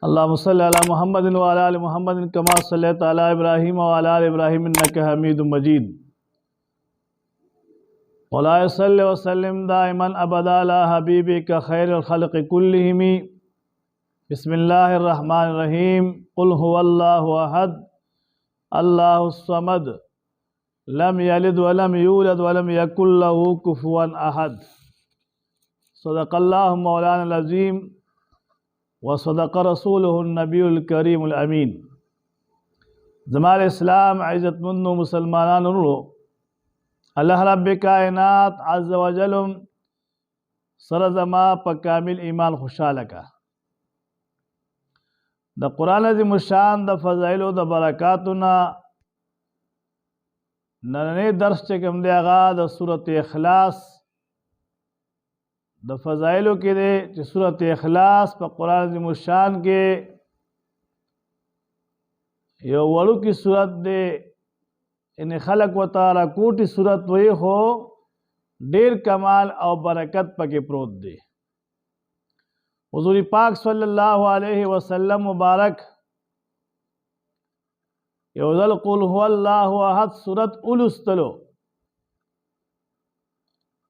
अल्लाहुम्मा सल्लि अला मुहम्मदिन व अला आलि मुहम्मदिन कमा सल्लैता अला इब्राहीम व अला आलि इब्राहीम इन्नका हमीदुम मजीद। वला सल्लि व सल्लिम दाइमन अबदा अला हबीबिका खैरिल खल्क़ि कुल्लिहिम। बिस्मिल्लाहिर रहमानिर रहीम। कुल हुवल्लाहु अहद अल्लाहुस समद लम यलिद व लम यूलद व लम यकुल लहू कुफुवन अहद। सदक़ल्लाहु मौलाना अज़ीम व सदक़ रसूलुहुन नबीयुल करीमुल अमीन। जमाल इस्लाम इज़्ज़तमंद मुसलमानान अल्लाह रब्ब कायनात अज़्ज़ व जल सरज़मा प कामिल ईमान खुशाल का द कुरान अज़ीम शान द फ़ज़ाइल द बरकातुना नन्हे दर्स चकम दे आगा द सूरत इखलास द फ़ज़ाइल के दे कि सूरत इखलास प कुरान अज़ीम शान के यो वड़ू की सूरत दे इन खलक व तारा कोटि सूरत वही हो ढेर कमाल और बरकत पके प्रोत दे। हुज़ूर पाक सल्लल्लाहु अलैहि वसल्लम मुबारक योज़ल कुल हुवल्लाहु अहद सूरत उलुस्तलो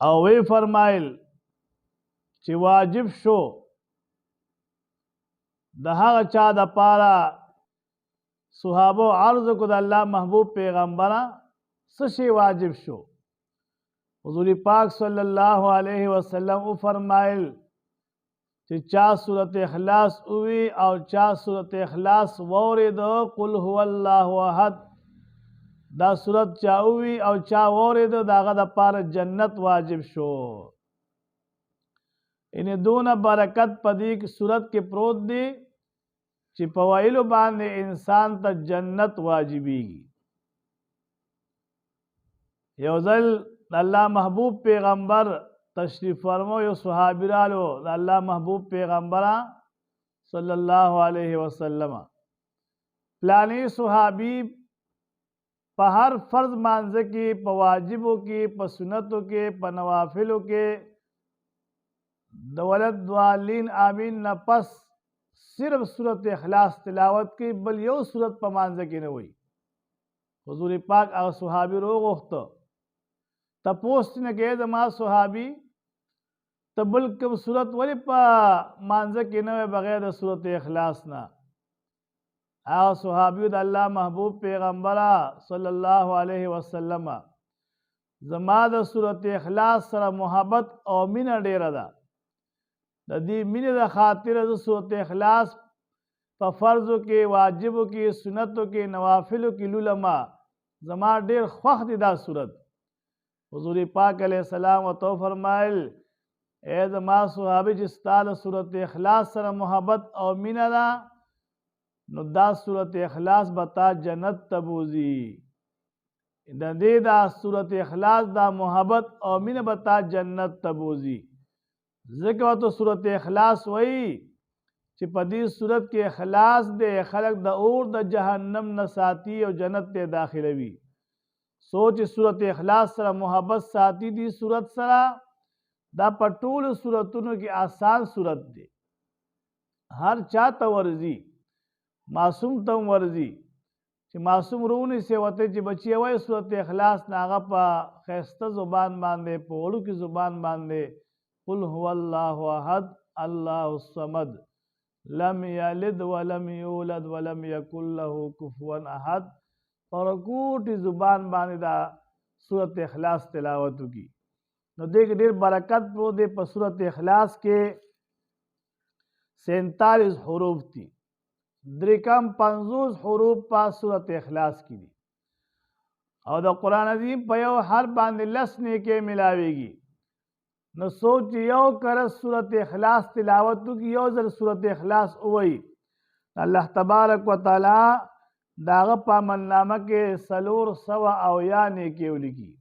और वे फरमाइल कि वाजिब शो दहा चा द पारा सुहाबो अर्ज़ को अल्लाह महबूब पैगम्बरा सशी वाजिब शो। हुज़ूर पाक सल्लल्लाहु अलैहि वसल्लम फरमाइल कि चा सूरत इखलास हुई और चा सूरत इखलास वोरिद कुल हुवल्लाहु अहद दा सूरत चा हुई और चा वोरिद दागा द पार जन्नत वाजिब शो। इन्हें दोनों बरकत पदी सूरत के प्रोत दी कि पवाइलो बांधे इंसान तक जन्नत वाजिबीगी। योज़ल अल्लाह महबूब पैगम्बर तशरीफ़ फरमो यो सुहाबिरालो अल्लाह महबूब पैगम्बरा सल्लल्लाहु अलैहि वसल्लम प्लानी सुहाबी पहर फ़र्ज मानजे की पवाजिबों की पसुनतों के पनवाफिलों के दौलत द्वालीन आमीन न पस सिर्फ सूरत इखलास तिलावत की बल यो सूरत पर मानजे की न हुई। हुज़ूर पाक और सुहाबी रोग उख्त तपोस्ट ने कहे जमा सुहाबी तबल कब सूरत वली पा मानजे की न बगैर सूरत इखलास ना आ सुहाबी अल्लाह महबूब पैगम्बरा सल्लल्लाहु अलैहि वसल्लम जमाद सूरत इखलास सरा मोहब्बत और मिना डेरा दा दी मिन द खातिर सूरत इखलास प फ़र्ज़ों के वाजिबों की सुन्नतों के नवाफिलों की लुलमा जमा डेर ख्वाह दिदा सूरत। हुज़ूर पाक अलैहिस्सलाम तो फरमाइल ए जमा सुहाबी जिस्ताद सूरत इखलास सरा मोहब्बत और मिना दा नुदा सूरत इखलास बता जन्नत तबूजी दे दा सूरत इखलास दा मोहब्बत और मिन बता जन्नत तबूजी। ज़िक्र तो सूरत इखलास वही कि पदी सूरत के इखलास दे खलक द और द जहन्नम न साथी और जन्नत ते दाखिलवी सोच सूरत इखलास सरा मोहब्बत साथी दी सूरत सरा दा पटूल सूरतुन की आसान सूरत दे हर चा तवर्जी मासूम तम वर्जी कि मासूम रूनी से वते जी बची हुई सूरत इखलास नागा पा खैस्ता जुबान बांधे पोड़ू की जुबान बांधे कुल हुवल्लाहु अहद अल्लाहुस समद लम यलिद व लम यूलद व लम यकुल लहू कुफुवन अहद और कोटि जुबान बांधा सूरत इखलास तिलावत की न देख देर बरकत प्रो दे पर सूरत इखलास के 47 हरूफ थी द्रिकम 50 हरूफ पा सूरत इखलास की दी और द कुरान अजीम पयो हर बांध लसने के मिलावेगी न सोच यो कर सूरत इखलास तिलावत की यो जर सूरत इखलास वही अल्लाह तबारक व तआला दाग पामन्नामा के सलूर सवा अवया ने के उलिकी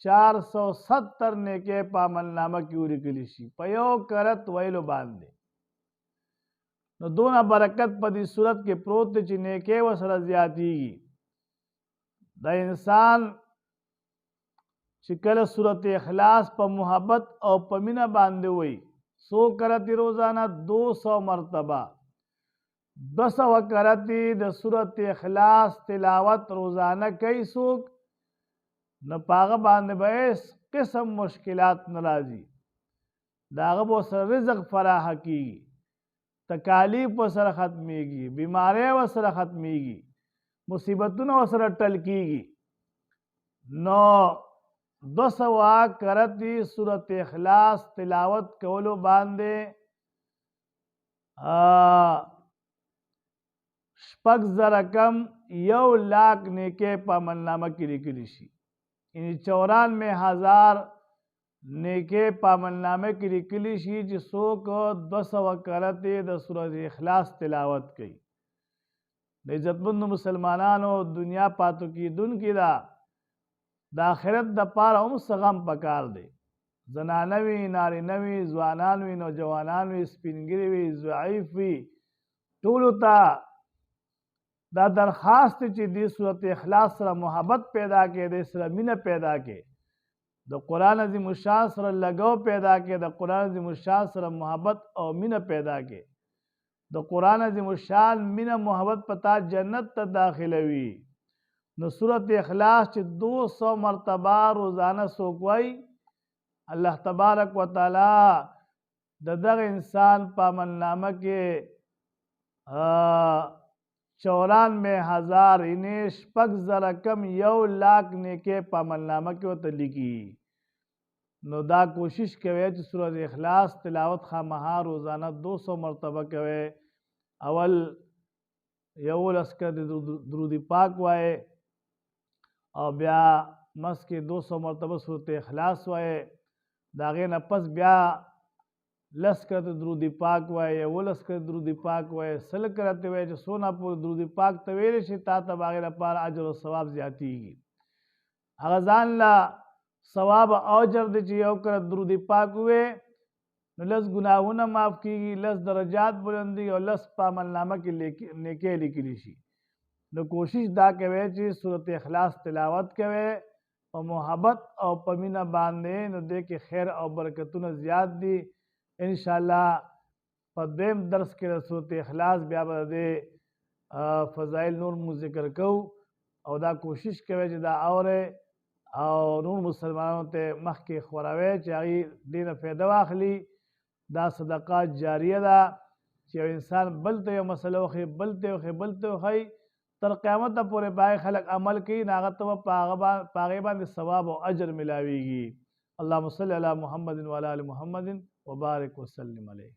470 ने के पामन्नामा की उलिकी लिशी पयो करत वैलो बांधे न दोना बरकत पदी सूरत के प्रोत चिने के व सरजियाती द इंसान शिकल सूरत इखलास पर मोहब्बत और पमिना बांधे हुई सो करती रोजाना 200 मरतबा 200 करती द सूरत इखलास तिलावत रोजाना कई सूख न पाग बांध बैस किस्म मुश्किलात नाराजी दागब व सर रिज़्क़ फराह की तकालीफ व सर ख़त्मीगी बीमारी व सर ख़त्मीगी मुसीबतों व सर टलकीगी नो 200 करती सूरत इखलास तिलावत कौलो बांधे शपक रकम 1,00,000 नेके पामलनामा की लिखी इन 94,000 नेके पामलनामे की लिखी जिसो को 200 करते द सूरत इखलास तिलावत की इज्जतमंद मुसलमानानो दुनिया पातो की दुन की द आखिरत द पार सगम पकार दे जनानवी नारिनवी जवानानवी नौजवानानवी स्पिनगिरी ज़ईफ़ी टूलता दा दरखास्त ची दी सूरत इखलास सर मोहब्बत पैदा के दे सर मिन पैदा के द कुरान अज़ीम शान सर लगाव पैदा के द कुरान अज़ीम शान सर मोहब्बत और मिन पैदा के द कुरान अज़ीम शान मिन मोहब्बत पता जन्नत त दाखिलवी न सूरत इखलास ची 200 मरतबा रोज़ाना सोकवाई अल्लाह तबारक व तआला ददग इंसान पामलनामा के 94,000 इन्हें शपक रकम 1,00,000 नेके पामलनामा के वत लिखी दा कोशिश कवे सूरत इखलास तिलावत खामहा रोज़ाना 200 मरतबा कवे अवल यवल अस्कर दुरूद पाक वाए और ब्या मस के 200 मरतबा सूरत इखलास वाए दागे नपस ब्या लस करते दुरूद पाक वाए वो लस कर दुरूद पाक वाए सल करते हुए जो सोना पूर दुरूद पाक तवेरे से ताता बागे नपार अजर और सवाब जाती अगजान ला सवाब औजर दे चाहिए कर दुरूद पाक हुए लस गुनाहों न माफ़ की लस दर्जात बुलंदी और लस पामलनामा की नेके लिखी लीशी न कोशिश दा कवे ची सूरत इखलास तिलावत कवे और मोहब्बत और पमीना बांधे न दे के खैर और बरकतुन ज़्याद दी इंशाअल्लाह पदेम दर्स के सूरत इखलास ब्या दे फ़ज़ाइल नूर मु ज़िक्र कहूँ और दा कोशिश कवे जदा और नूर मुसलमानों ते मख के खुरावे चाही दिन फ़ायदा वाखली दा सदक़ा जारिया दा कि इंसान बलते मसलो खे बलते खई तर क़यामत पूरे बाय खलक अमल की नागत व पागेबान सवाब और अजर मिलावेगी। अल्लाहुम्मा सल्लि अला मुहम्मदिन व अला आलि मुहम्मदिन व बारिक व सल्लिम अलैहि।